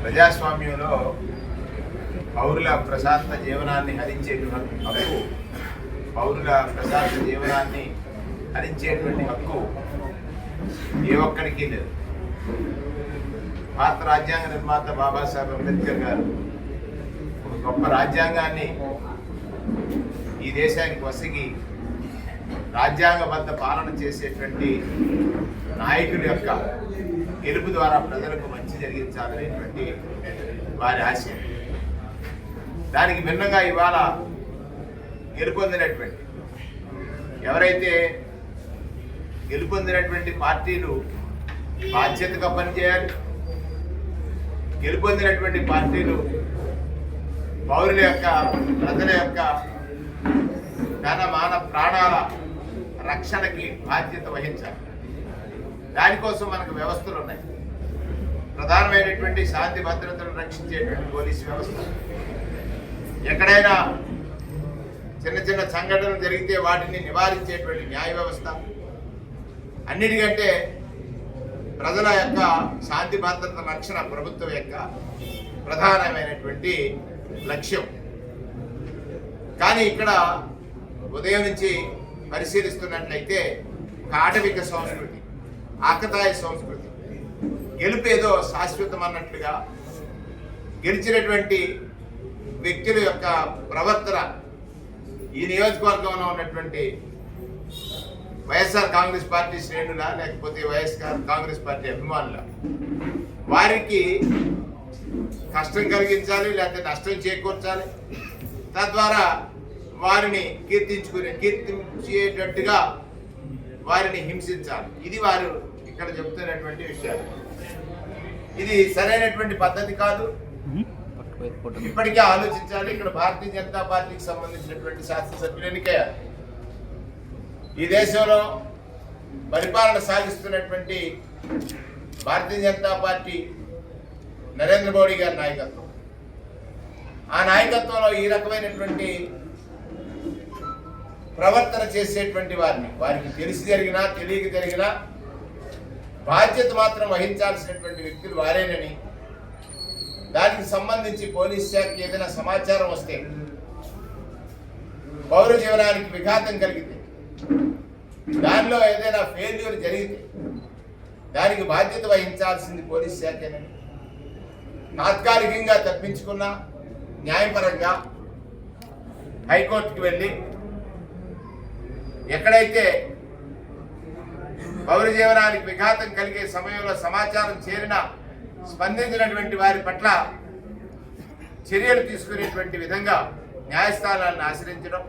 ప్రజాస్వామ్యంలో పౌరుల ప్రశాంత జీవనాన్ని హరించేటువంటి హక్కు, పౌరుల ప్రశాంత జీవనాన్ని హరించేటువంటి హక్కు ఏ ఒక్కడికి లేదు. భారత రాజ్యాంగ నిర్మాత బాబాసాహెబ్ అంబేద్కర్ గారు ఒక గొప్ప రాజ్యాంగాన్ని ఈ దేశానికి వసిగి రాజ్యాంగబద్ధ పాలన చేసేటువంటి నాయకుల యొక్క గెలుపు ద్వారా ప్రజలకు మంచి జరిగించాలనేటువంటి వారి ఆశయం. దానికి భిన్నంగా ఇవాళ గెలుపొందినటువంటి ఎవరైతే గెలుపొందినటువంటి పార్టీలు బాధ్యతగా పనిచేయాలి, గెలుపొందినటువంటి పార్టీలు పౌరుల యొక్క ప్రజల యొక్క ధన మాన ప్రాణాల రక్షణకి బాధ్యత వహించాలి. దానికోసం మనకు వ్యవస్థలు ఉన్నాయి. ప్రధానమైనటువంటి శాంతి భద్రతను రక్షించేటువంటి పోలీసు వ్యవస్థ, ఎక్కడైనా చిన్న చిన్న సంఘటనలు జరిగితే వాటిని నివారించేటువంటి న్యాయ వ్యవస్థ, అన్నిటికంటే ప్రజల యొక్క శాంతి భద్రత రక్షణ ప్రభుత్వం యొక్క ప్రధానమైనటువంటి లక్ష్యం. కానీ ఇక్కడ ఉదయం నుంచి పరిశీలిస్తున్నట్లయితే ఒక ఆటవిక సంస్కృతి, ఆకతాయి సంస్కృతి, గెలుపేదో శాశ్వతం అన్నట్లుగా గెలిచినటువంటి వ్యక్తుల యొక్క ప్రవర్తన ఈ నియోజకవర్గంలో ఉన్నటువంటి వైఎస్ఆర్ కాంగ్రెస్ పార్టీ శ్రేణుల లేకపోతే వైఎస్ఆర్ కాంగ్రెస్ పార్టీ అభిమానుల వారికి కష్టం కలిగించాలి, లేకపోతే నష్టం చేకూర్చాలి, తద్వారా వారిని కీర్తించేటట్టుగా వారిని హింసించాలి. ఇది వారు ఇక్కడ చెబుతున్నటువంటి విషయాలు. ఇది సరైనటువంటి పద్ధతి కాదు. ఇప్పటికే ఆలోచించాలి. ఇక్కడ భారతీయ జనతా పార్టీకి సంబంధించినటువంటి శాసనసభ్యులు ఎన్నికయ్యారు. ఈ దేశంలో పరిపాలన సాగిస్తున్నటువంటి భారతీయ జనతా పార్టీ నరేంద్ర మోడీ గారి నాయకత్వం, ఆ నాయకత్వంలో ఈ రకమైనటువంటి ప్రవర్తన చేసేటువంటి వారికి తెలిసి జరిగినా తెలియక జరిగినా బాధ్యత మాత్రం వహించాల్సినటువంటి వ్యక్తులు వారేనని, దానికి సంబంధించి పోలీస్ శాఖకి ఏదైనా సమాచారం వస్తే, పౌర జీవనానికి విఘాతం కలిగితే, దానిలో ఏదైనా ఫెయిల్యూర్ జరిగితే దానికి బాధ్యత వహించాల్సింది పోలీస్ శాఖేనని, తాత్కాలికంగా తప్పించుకున్న న్యాయపరంగా హైకోర్టుకి వెళ్ళి ఎక్కడైతే పౌర జీవనానికి విఘాతం కలిగే సమయంలో సమాచారం చేరినా స్పందించినటువంటి వారి పట్ల చర్యలు తీసుకునేటువంటి విధంగా న్యాయస్థానాలను ఆశ్రయించడం,